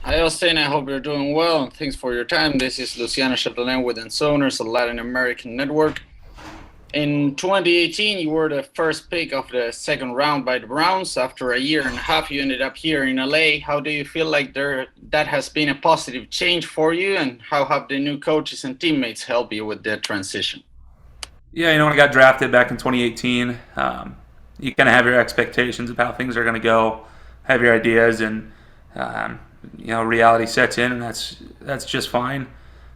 Hi, Austin. I hope you're doing well, and thanks for your time. This is Luciano Chatelain with Ensoners, a Latin American network. In 2018, you were the first pick of the second round by the Browns. After a year and a half, you ended up here in LA. How do you feel like that has been a positive change for you, and how have the new coaches and teammates helped you with that transition? Yeah, when I got drafted back in 2018, you kind of have your expectations of how things are going to go, have your ideas, and um, reality sets in, and that's just fine.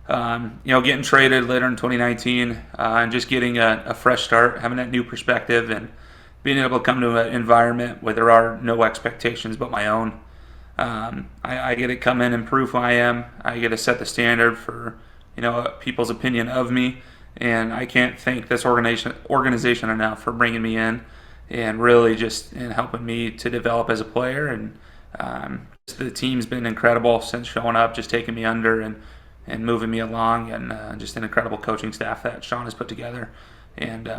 Getting traded later in 2019 and just getting a fresh start, having that new perspective, and being able to come to an environment where there are no expectations but my own. I get to come in and prove who I am. I get to set the standard for people's opinion of me, and I can't thank this organization enough for bringing me in and really just and helping me to develop as a player. And the team's been incredible since showing up, just taking me under and moving me along, and just an incredible coaching staff that Sean has put together. And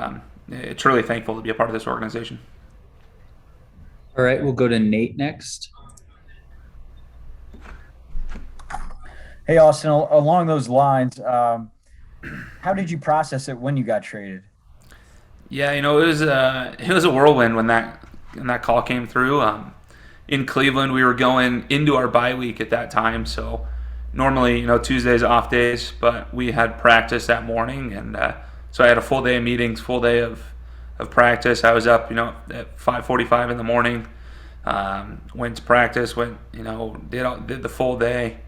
it's really thankful to be a part of this organization. All right, we'll go to Nate next. Hey, Austin, along those lines, how did you process it when you got traded? Yeah, it was a whirlwind when that call came through. In Cleveland, we were going into our bye week at that time, so normally Tuesdays off days, but we had practice that morning, and so I had a full day of meetings, full day of practice. I was up at 5:45 in the morning. Went to practice, did the full day,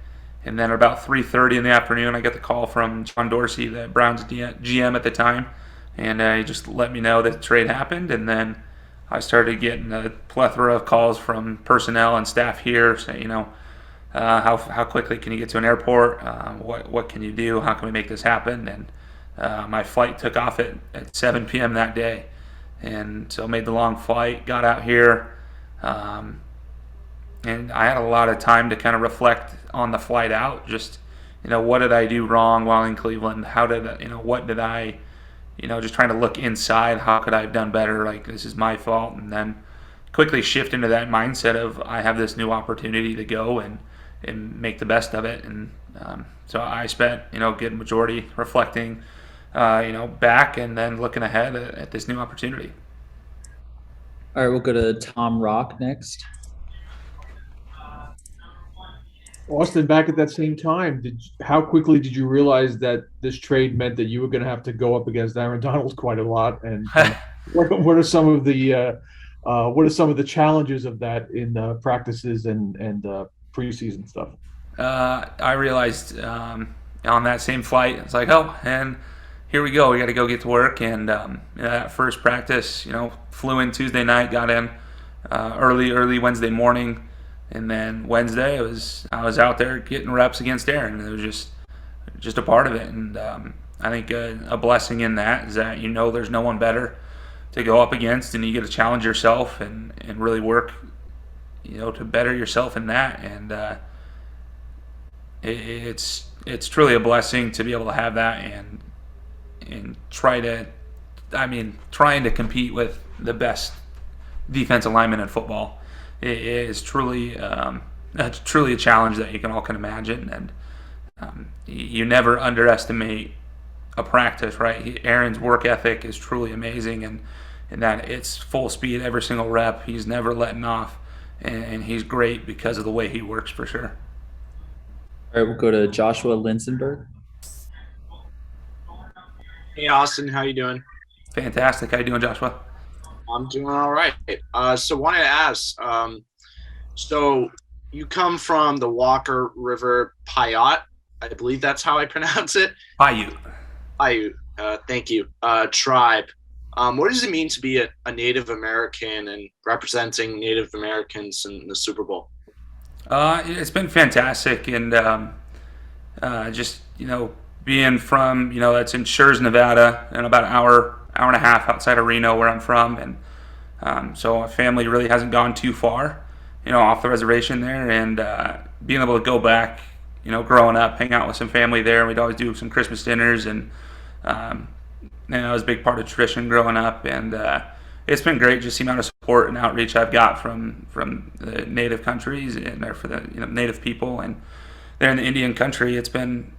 and then about 3:30 in the afternoon, I got the call from John Dorsey, the Browns GM at the time, and he just let me know that the trade happened. And then I started getting a plethora of calls from personnel and staff here saying, how quickly can you get to an airport? What can you do? How can we make this happen? And my flight took off at 7 p.m. that day, and so made the long flight, got out here. And I had a lot of time to kind of reflect on the flight out. Just, what did I do wrong while in Cleveland? What did I, just trying to look inside. How could I have done better? Like, this is my fault. And then quickly shift into that mindset of I have this new opportunity to go and make the best of it. And so I spent, good majority reflecting, back and then looking ahead at this new opportunity. All right, we'll go to Tom Rock next. Austin, back at that same time, how quickly did you realize that this trade meant that you were going to have to go up against Aaron Donald quite a lot? And what are some of the challenges of that in practices and preseason stuff? I realized on that same flight, it's like, oh, and here we go. We got to go get to work. And that first practice, flew in Tuesday night, got in early Wednesday morning. And then Wednesday, I was out there getting reps against Aaron. It was just a part of it, and I think a blessing in that is that there's no one better to go up against, and you get to challenge yourself and really work to better yourself in that. And it's truly a blessing to be able to have that and trying to compete with the best defensive linemen in football. It is truly a challenge that you can all can imagine, and you never underestimate a practice, right? Aaron's work ethic is truly amazing, and that it's full speed every single rep. He's never letting off, and he's great because of the way he works for sure. All right, we'll go to Joshua Linsenberg. Hey, Austin, how you doing? Fantastic. How you doing, Joshua? I'm doing all right. So wanted to ask, so you come from the Walker River Paiute, I believe that's how I pronounce it. Paiute. Paiute, thank you. Tribe. What does it mean to be a Native American and representing Native Americans in the Super Bowl? It's been fantastic, and just being from that's in Schurz, Nevada, and about an hour and a half outside of Reno, where I'm from, and so my family really hasn't gone too far, off the reservation there, and being able to go back, growing up, hang out with some family there. We'd always do some Christmas dinners, and it was a big part of tradition growing up, and it's been great just the amount of support and outreach I've got from the native countries and there for the native people, and there in the Indian country. It's been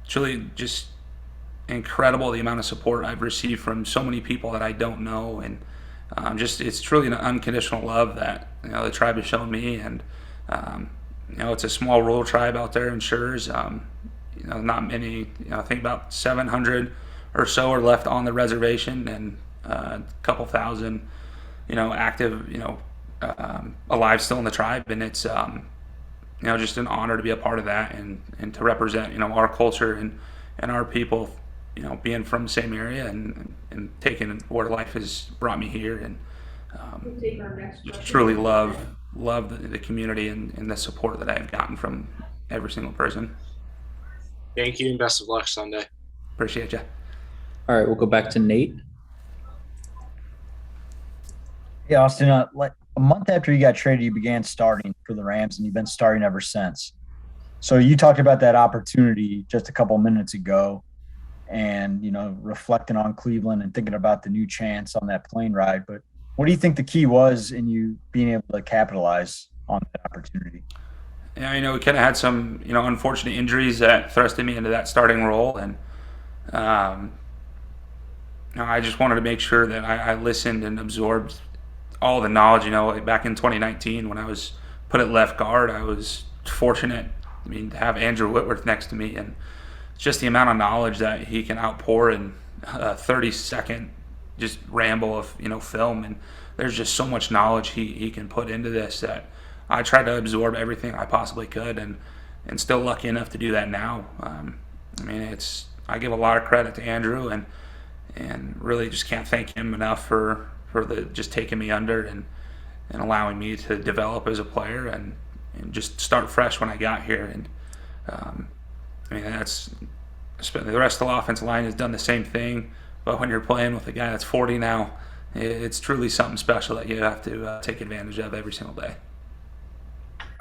truly just incredible the amount of support I've received from so many people that I don't know, and just it's truly an unconditional love that the tribe has shown me. And it's a small rural tribe out there in Schurz. Not many. I think about 700 or so are left on the reservation, and a couple thousand, active, alive still in the tribe. And it's just an honor to be a part of that, and to represent our culture and our people, being from the same area, and taking where life has brought me here, and just truly love the community and the support that I've gotten from every single person. Thank you, and best of luck Sunday. Appreciate you. All right, we'll go back to Nate. Yeah, Austin, like a month after you got traded, you began starting for the Rams, and you've been starting ever since. So you talked about that opportunity just a couple minutes ago, and reflecting on Cleveland and thinking about the new chance on that plane ride. But what do you think the key was in you being able to capitalize on that opportunity? Yeah, we kind of had some unfortunate injuries that thrusted me into that starting role, and I just wanted to make sure that I listened and absorbed all the knowledge. Like back in 2019 when I was put at left guard, I was fortunate, to have Andrew Whitworth next to me, and just the amount of knowledge that he can outpour in a 30-second just ramble of film, and there's just so much knowledge he can put into this that I tried to absorb everything I possibly could, and still lucky enough to do that now. I give a lot of credit to Andrew, and really just can't thank him enough for the just taking me under and allowing me to develop as a player and just start fresh when I got here. And that's the rest of the offensive line has done the same thing, but when you're playing with a guy that's 40 now, it's truly something special that you have to take advantage of every single day.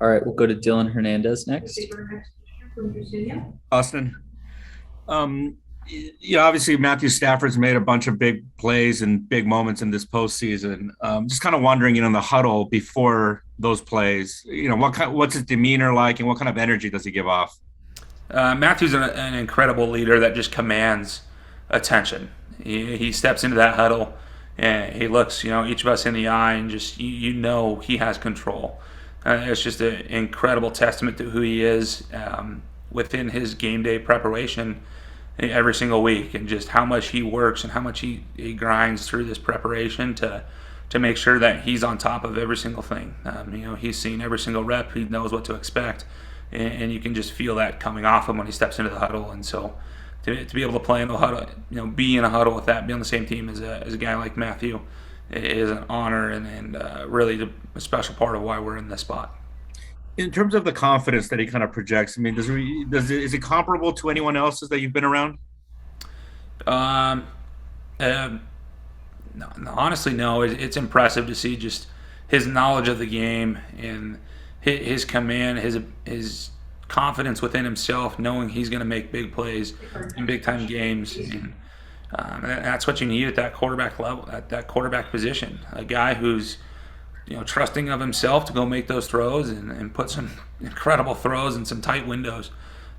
All right, we'll go to Dylan Hernandez next. Austin, obviously Matthew Stafford's made a bunch of big plays and big moments in this postseason. Just kind of wondering, in the huddle before those plays, what's his demeanor like, and what kind of energy does he give off? Matthew's an incredible leader that just commands attention. He steps into that huddle and he looks, each of us in the eye, and just he has control. It's just an incredible testament to who he is within his game day preparation every single week, and just how much he works and how much he grinds through this preparation to make sure that he's on top of every single thing. He's seen every single rep. He knows what to expect, and you can just feel that coming off him when he steps into the huddle. And so to be able to play in the huddle, be in a huddle with that, be on the same team as a guy like Matthew is an honor, and really a special part of why we're in this spot. In terms of the confidence that he kind of projects, is it comparable to anyone else's that you've been around? No, honestly, no. It's impressive to see just his knowledge of the game and his command, his confidence within himself, knowing he's going to make big plays in big time games. And that's what you need at that quarterback level, at that quarterback position. A guy who's trusting of himself to go make those throws and put some incredible throws in some tight windows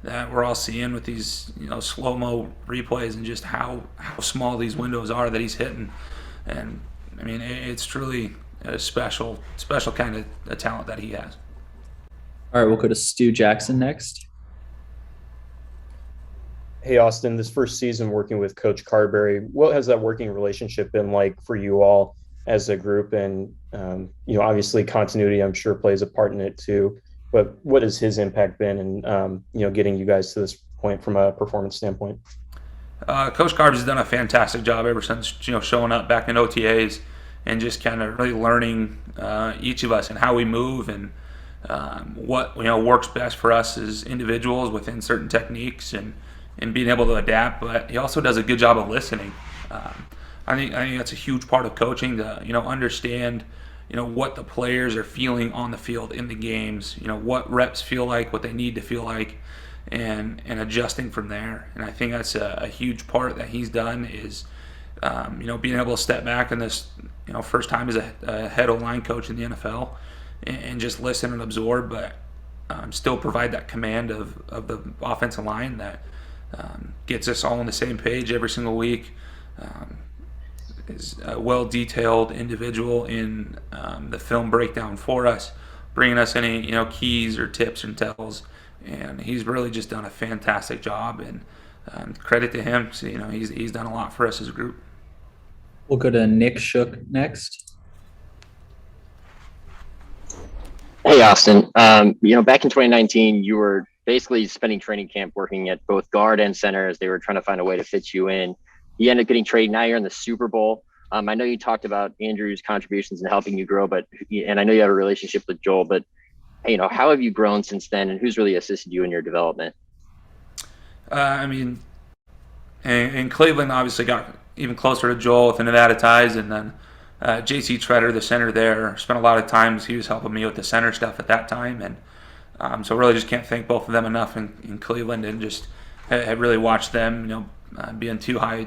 that we're all seeing with these slow-mo replays, and just how small these windows are that he's hitting. And it's truly a special kind of a talent that he has. All right, we'll go to Stu Jackson next. Hey, Austin, this first season working with Coach Carberry, what has that working relationship been like for you all as a group? And, obviously continuity, I'm sure, plays a part in it too. But what has his impact been in, getting you guys to this point from a performance standpoint? Coach Carber's has done a fantastic job ever since, showing up back in OTAs and just kind of really learning each of us and how we move and what works best for us as individuals within certain techniques and being able to adapt. But he also does a good job of listening. I think that's a huge part of coaching, to understand what the players are feeling on the field in the games, what reps feel like, what they need to feel like, and adjusting from there. And I think that's a huge part that he's done, is being able to step back in this, first time as a head O-line coach in the NFL and just listen and absorb, but still provide that command of the offensive line that gets us all on the same page every single week. Is a well-detailed individual in the film breakdown for us, bringing us any keys or tips and tells, and he's really just done a fantastic job. And credit to him. So, he's done a lot for us as a group. We'll go to Nick Shook next. Hey, Austin. Back in 2019, you were basically spending training camp working at both guard and center as they were trying to find a way to fit you in. You ended up getting traded. Now you're in the Super Bowl. I know you talked about Andrew's contributions in helping you grow, and I know you have a relationship with Joel, but how have you grown since then, and who's really assisted you in your development? In Cleveland, obviously got even closer to Joel with the Nevada ties, and then J.C. Treader, the center there, spent a lot of times. He was helping me with the center stuff at that time, and so really just can't thank both of them enough in Cleveland, and just have really watched them, being two high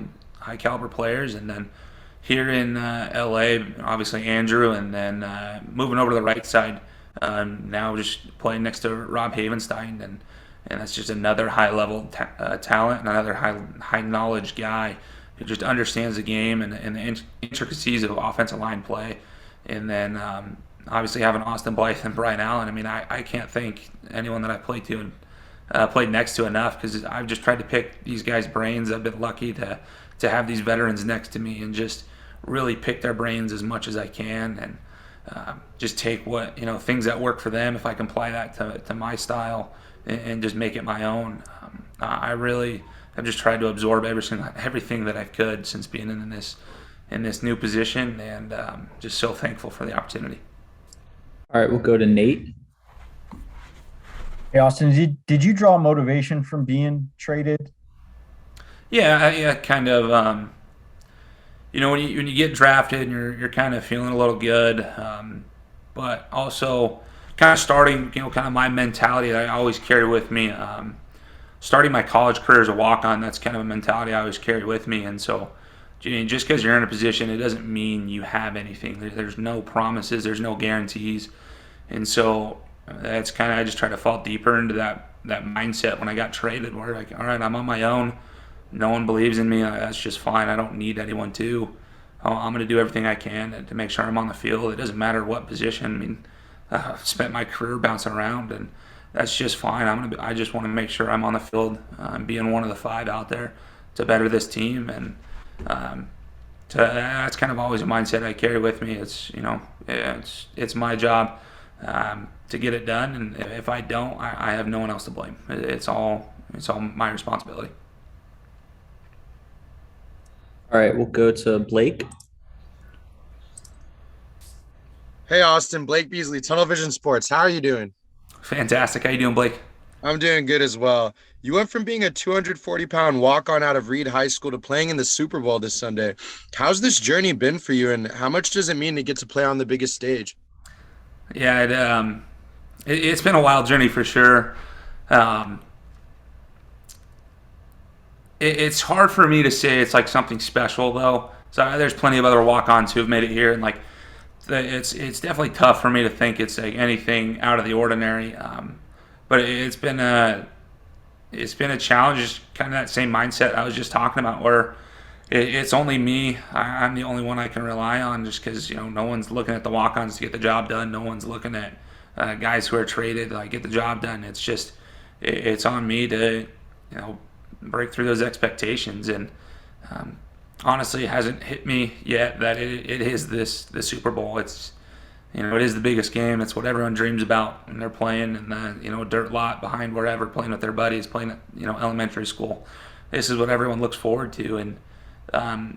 caliber players, and then here in LA, obviously Andrew, and then moving over to the right side, now just playing next to Rob Havenstein, and that's just another high level talent and another high knowledge guy who just understands the game and the intricacies of offensive line play. And then obviously having Austin Blythe and Brian Allen. I can't thank anyone that I played to and played next to enough, because I've just tried to pick these guys' brains. I've been lucky to have these veterans next to me and just really pick their brains as much as I can, and just take what things that work for them, if I can apply that to my style and just make it my own. I really have just tried to absorb everything that I could since being in this new position, and just so thankful for the opportunity. All right, we'll go to Nate. Hey, Austin, did you draw motivation from being traded? Yeah, kind of. When you get drafted, and you're kind of feeling a little good, but also kind of starting, kind of my mentality that I always carry with me. Starting my college career as a walk-on, that's kind of a mentality I always carry with me. And so, just because you're in a position, it doesn't mean you have anything. There's no promises, there's no guarantees, and so that's kind of, I just try to fall deeper into that mindset when I got traded, where like, all right, I'm on my own. No one believes in me. That's just fine. I don't need anyone to. I'm going to do everything I can to make sure I'm on the field. It doesn't matter what position. I've spent my career bouncing around, and that's just fine. I just want to make sure I'm on the field, being one of the 5 out there to better this team, and that's kind of always a mindset I carry with me. It's my job to get it done, and if I don't, I have no one else to blame. It's all my responsibility. All right, we'll go to Blake. Hey, Austin, Blake Beasley, Tunnel Vision Sports. How are you doing? Fantastic. How you doing, Blake? I'm doing good as well. You went from being a 240-pound walk-on out of Reed High School to playing in the Super Bowl this Sunday. How's this journey been for you, and how much does it mean to get to play on the biggest stage? Yeah, it's been a wild journey for sure. It's hard for me to say it's like something special, though. So there's plenty of other walk-ons who have made it here, and like it's definitely tough for me to think it's like anything out of the ordinary. But it's been a challenge, just kind of that same mindset I was just talking about, where it's only me. I'm the only one I can rely on, just because no one's looking at the walk-ons to get the job done. No one's looking at guys who are traded to get the job done. It's just it's on me to break through those expectations, and honestly, it hasn't hit me yet that it is the Super Bowl. It's it is the biggest game. It's what everyone dreams about when they're playing in the a dirt lot behind wherever, playing with their buddies, playing at elementary school. This is what everyone looks forward to, and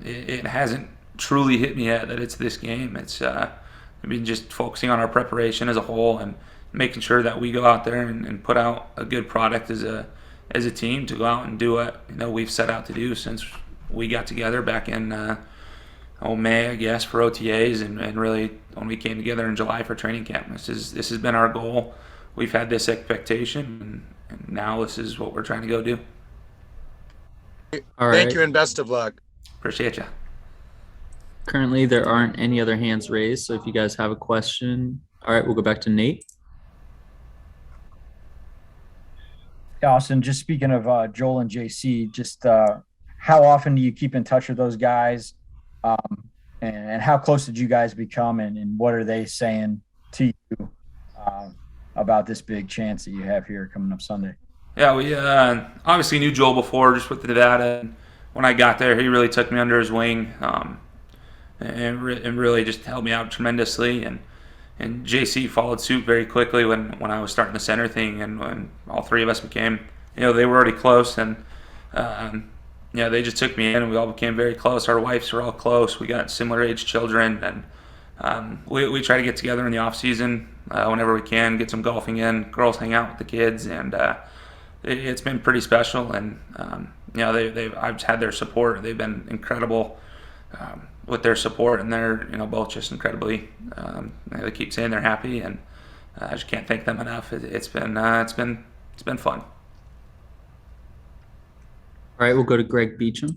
it hasn't truly hit me yet that it's this game. It's just focusing on our preparation as a whole and making sure that we go out there and put out a good product as a team to go out and do what we've set out to do since we got together back in May, I guess, for OTAs, and really when we came together in July for training camp. This has been our goal. We've had this expectation, and now this is what we're trying to go do. Thank you, and best of luck. Appreciate you. Currently, there aren't any other hands raised. So if you guys have a question, all right, we'll go back to Nate. Yeah, Austin, just speaking of Joel and JC, just how often do you keep in touch with those guys? And how close did you guys become? And what are they saying to you about this big chance that you have here coming up Sunday? Yeah, we obviously knew Joel before, just with the Nevada. And when I got there, he really took me under his wing and really just helped me out tremendously. And JC followed suit very quickly when I was starting the center thing, and when all three of us became, they were already close, and they just took me in, and we all became very close. Our wives were all close. We got similar age children, and we try to get together in the off season whenever we can, get some golfing in. Girls hang out with the kids, and it's been pretty special. And I've had their support. They've been incredible with their support, and they're both just incredibly. They keep saying they're happy, and I just can't thank them enough. It's been fun. All right, we'll go to Greg Beecham.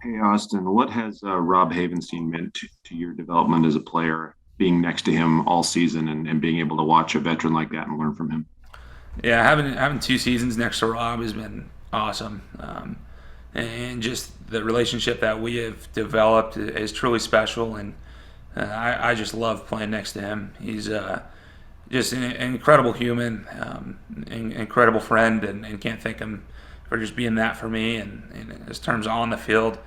Hey, Austin, what has Rob Havenstein meant to your development as a player, being next to him all season and being able to watch a veteran like that and learn from him? Yeah, having 2 seasons next to Rob has been awesome. And just the relationship that we have developed is truly special, and I just love playing next to him. He's just an incredible human, an incredible friend, and can't thank him for just being that for me. And in his terms on the field,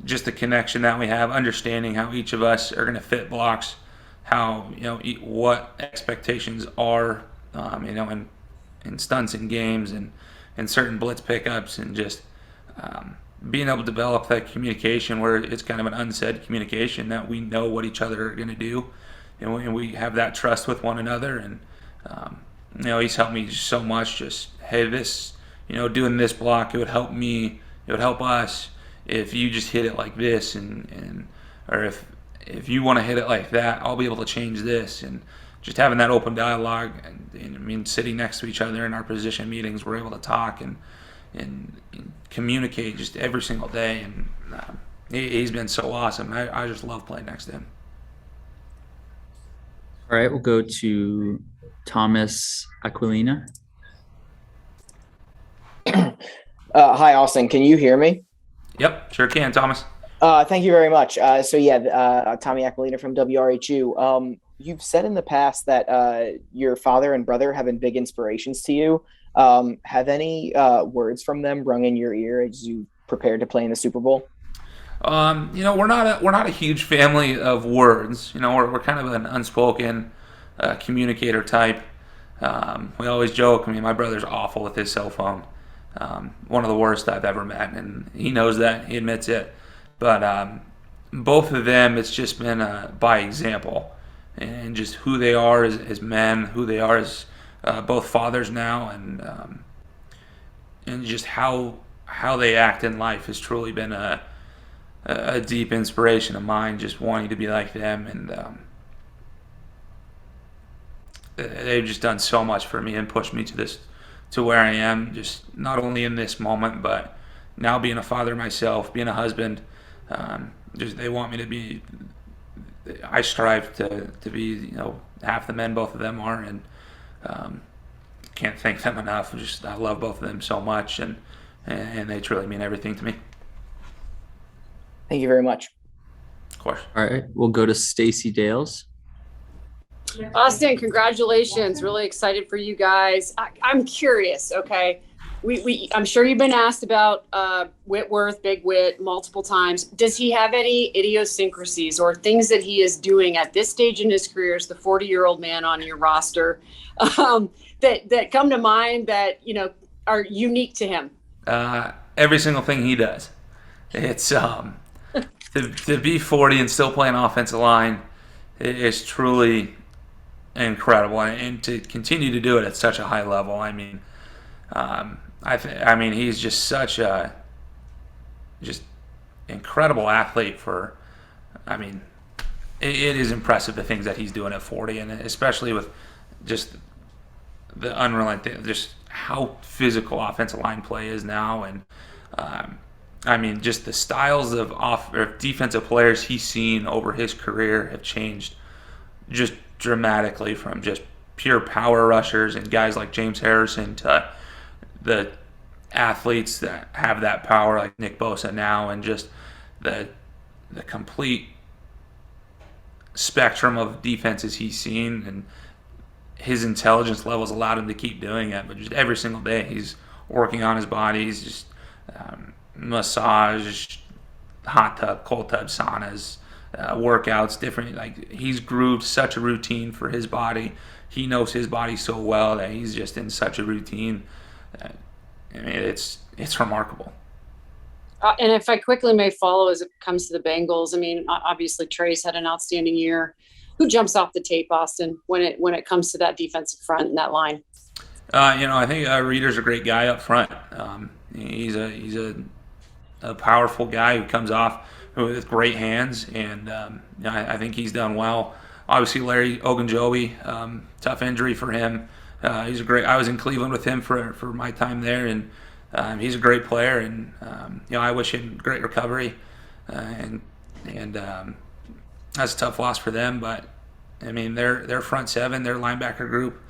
just the connection that we have, understanding how each of us are going to fit blocks, how what expectations are, in stunts in games and certain blitz pickups, and just being able to develop that communication where it's kind of an unsaid communication that we know what each other are going to do, and we have that trust with one another. And he's helped me so much. Just, hey, this, doing this block, it would help me, it would help us if you just hit it like this, or if you want to hit it like that, I'll be able to change this. And just having that open dialogue, and sitting next to each other in our position meetings, we're able to talk and communicate just every single day. And he's been so awesome. I just love playing next to him. All right, we'll go to Thomas Aquilina. Hi, Austin. Can you hear me? Yep, sure can, Thomas. Thank you very much. Tommy Aquilina from WRHU. You've said in the past that your father and brother have been big inspirations to you. Have any words from them rung in your ear as you prepared to play in the Super Bowl? We're not a huge family of words. We're kind of an unspoken communicator type. We always joke. My brother's awful with his cell phone. One of the worst I've ever met, and he knows that. He admits it. But both of them, it's just been by example, and just who they are as men, who they are as both fathers now, and just how they act in life has truly been a deep inspiration of mine. Just wanting to be like them, and they've just done so much for me and pushed me to where I am. Just not only in this moment, but now being a father myself, being a husband. Just they want me to be. I strive to be half the men both of them are, and can't thank them enough. Just I love both of them so much, and they truly mean everything to me. Thank you very much. Of course. All right, we'll go to Stacy Dales. Austin, congratulations. Really excited for you guys. I'm curious, okay? I'm sure you've been asked about Whitworth, Big Whit, multiple times. Does he have any idiosyncrasies or things that he is doing at this stage in his career as the 40-year-old man on your roster that come to mind that, are unique to him? Every single thing he does. It's to be 40 and still play an offensive line is truly incredible, and to continue to do it at such a high level. He's just such a incredible athlete. It is impressive the things that he's doing at 40, and especially with just the unrelenting, just how physical offensive line play is now, and I mean, just the styles of defensive players he's seen over his career have changed just dramatically, from just pure power rushers and guys like James Harrison to the athletes that have that power like Nick Bosa now, and just the complete spectrum of defenses he's seen, and his intelligence levels allowed him to keep doing it. But just every single day he's working on his body. He's just massage, hot tub, cold tub, saunas, workouts, different. Like, he's grooved such a routine for his body. He knows his body so well that he's just in such a routine. I mean, it's remarkable. And if I quickly may follow as it comes to the Bengals, I mean, obviously Trey's had an outstanding year. Who jumps off the tape, Austin, when it comes to that defensive front and that line? I think Reeder's a great guy up front. He's a powerful guy who comes off with great hands, and I think he's done well. Obviously, Larry Ogunjobi, tough injury for him. He's a great. I was in Cleveland with him for my time there, and he's a great player. And I wish him great recovery. And that's a tough loss for them. But I mean, their front seven, their linebacker group,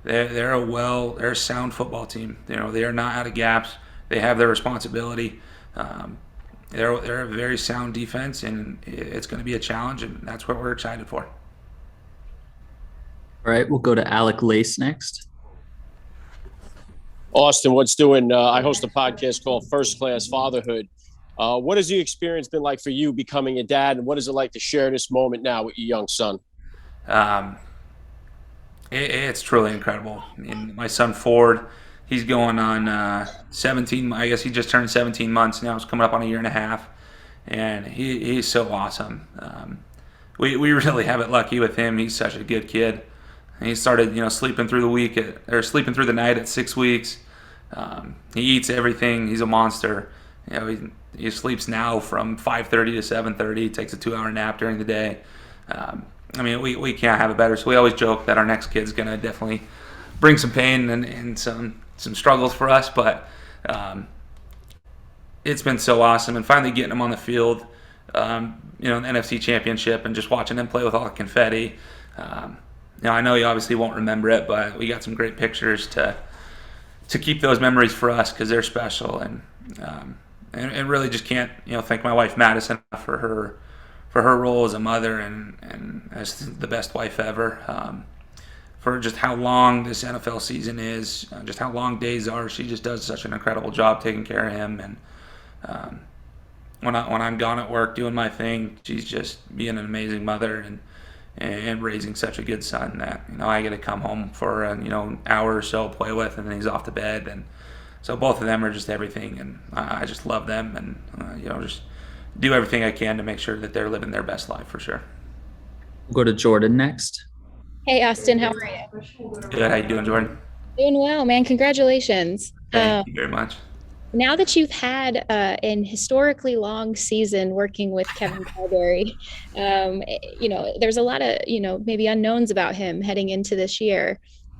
they're a sound football team. They are not out of gaps. They have their responsibility. They're a very sound defense, and it's going to be a challenge, and that's what we're excited for. All right, we'll go to Alec Lace next. Austin, what's doing? I host a podcast called First Class Fatherhood. What has the experience been like for you becoming a dad, and what is it like to share this moment now with your young son? It's truly incredible. I mean, my son Ford, he's going on 17. I guess he just turned 17 months now. He's coming up on a year and a half, and he's so awesome. We really have it lucky with him. He's such a good kid. And he started, sleeping through sleeping through the night at 6 weeks. He eats everything. He's a monster. He sleeps now from 5:30 to 7:30. He takes a 2-hour nap during the day. I mean, we can't have it better. So we always joke that our next kid's going to definitely bring some pain and some struggles for us. But it's been so awesome. And finally getting him on the field, the NFC Championship, and just watching him play with all the confetti. I know you obviously won't remember it, but we got some great pictures to keep those memories for us, because they're special. And really just can't thank my wife Madison for her role as a mother and as the best wife ever, for just how long this NFL season is, just how long days are. She just does such an incredible job taking care of him. And when I'm gone at work doing my thing, she's just being an amazing mother and raising such a good son that I get to come home for an hour or so, play with, and then he's off to bed. And so both of them are just everything, and I just love them, and just do everything I can to make sure that they're living their best life for sure. We'll go to Jordan next. Hey Austin, how are you? Good. How you doing, Jordan? Doing well, man. Congratulations. Thank you very much. Now that you've had an historically long season working with Kevin Carberry, there's a lot of, maybe unknowns about him heading into this year.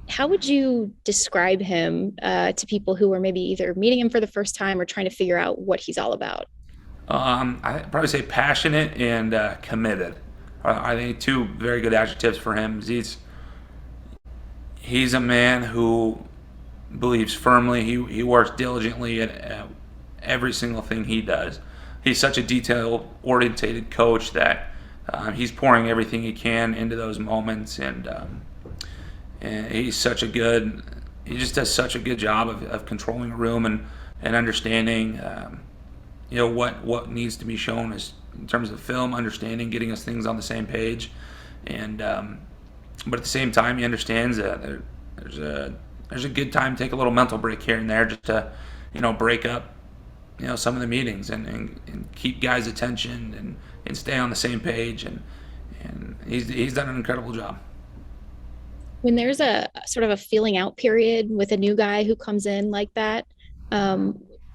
How would you describe him to people who are maybe either meeting him for the first time or trying to figure out what he's all about? I'd probably say passionate and committed. I think two very good adjectives for him. He's a man who believes firmly. He works diligently at every single thing he does. He's such a detail-oriented coach that he's pouring everything he can into those moments, and he just does such a good job of controlling a room and understanding what needs to be shown as in terms of film, understanding, getting us things on the same page, and but at the same time he understands that there's a good time to take a little mental break here and there, just to break up some of the meetings and keep guys' attention and stay on the same page, and he's done an incredible job. When there's a sort of a feeling out period with a new guy who comes in like that,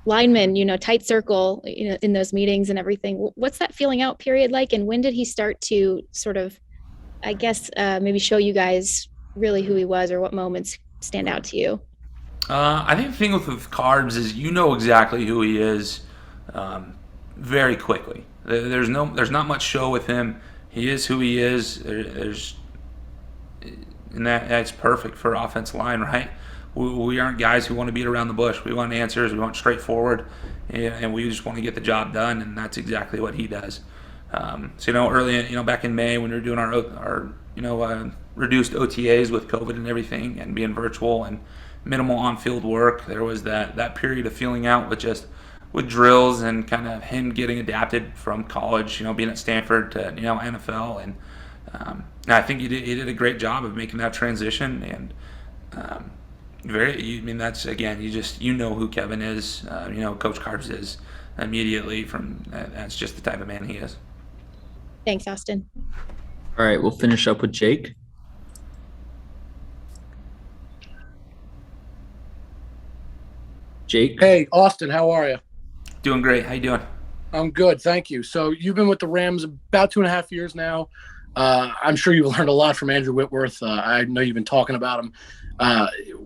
linemen, tight circle, in those meetings and everything, what's that feeling out period like, and when did he start to sort of, I guess, maybe show you guys really who he was, or what moments stand out to you? I think the thing with Carbs is exactly who he is very quickly. There's not much show with him. He is who he is. And that's perfect for offensive line, right? We aren't guys who want to beat around the bush. We want answers. We want straightforward, and we just want to get the job done. And that's exactly what he does. So early, back in May when we were doing our reduced OTAs with COVID and everything, and being virtual and minimal on-field work, there was that period of feeling out with drills and kind of him getting adapted from college, being at Stanford to NFL, and I think he did a great job of making that transition. And that's again, you know who Kevin is, Coach Carbs is immediately from that's just the type of man he is. Thanks, Austin. All right, we'll finish up with Jake. Jake. Hey, Austin, how are you? Doing great. How you doing? I'm good, thank you. So you've been with the Rams about 2.5 years now. I'm sure you've learned a lot from Andrew Whitworth. I know you've been talking about him.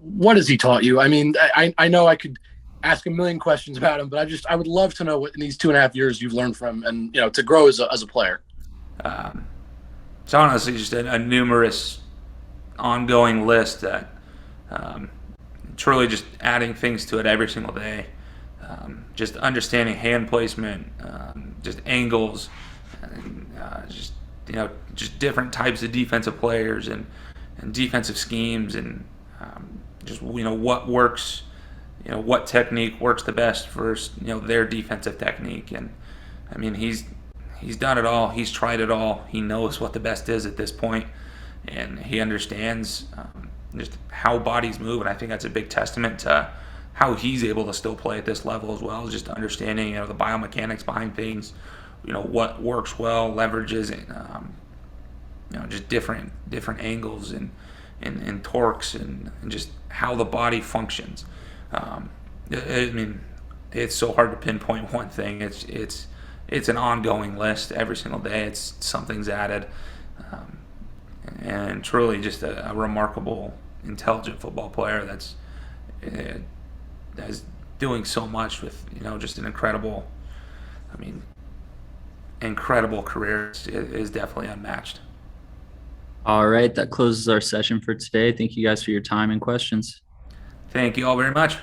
What has he taught you? I mean, I know I could ask a million questions about him, but I would love to know what in these 2.5 years you've learned from him, and to grow as a player. It's honestly just a numerous ongoing list that truly just adding things to it every single day. Just understanding hand placement, just angles, and, just different types of defensive players and defensive schemes, and just what works, what technique works the best for their defensive technique. And I mean, he's done it all. He's tried it all. He knows what the best is at this point, and he understands just how bodies move. And I think that's a big testament to how he's able to still play at this level as well, just understanding the biomechanics behind things, what works well, leverages, and just different angles and torques and just how the body functions. I mean, it's so hard to pinpoint one thing. It's an ongoing list every single day. It's something's added, and truly just a remarkable, intelligent football player that's doing so much with just an incredible career is definitely unmatched. All right, that closes our session for today. Thank you guys for your time and questions. Thank you all very much.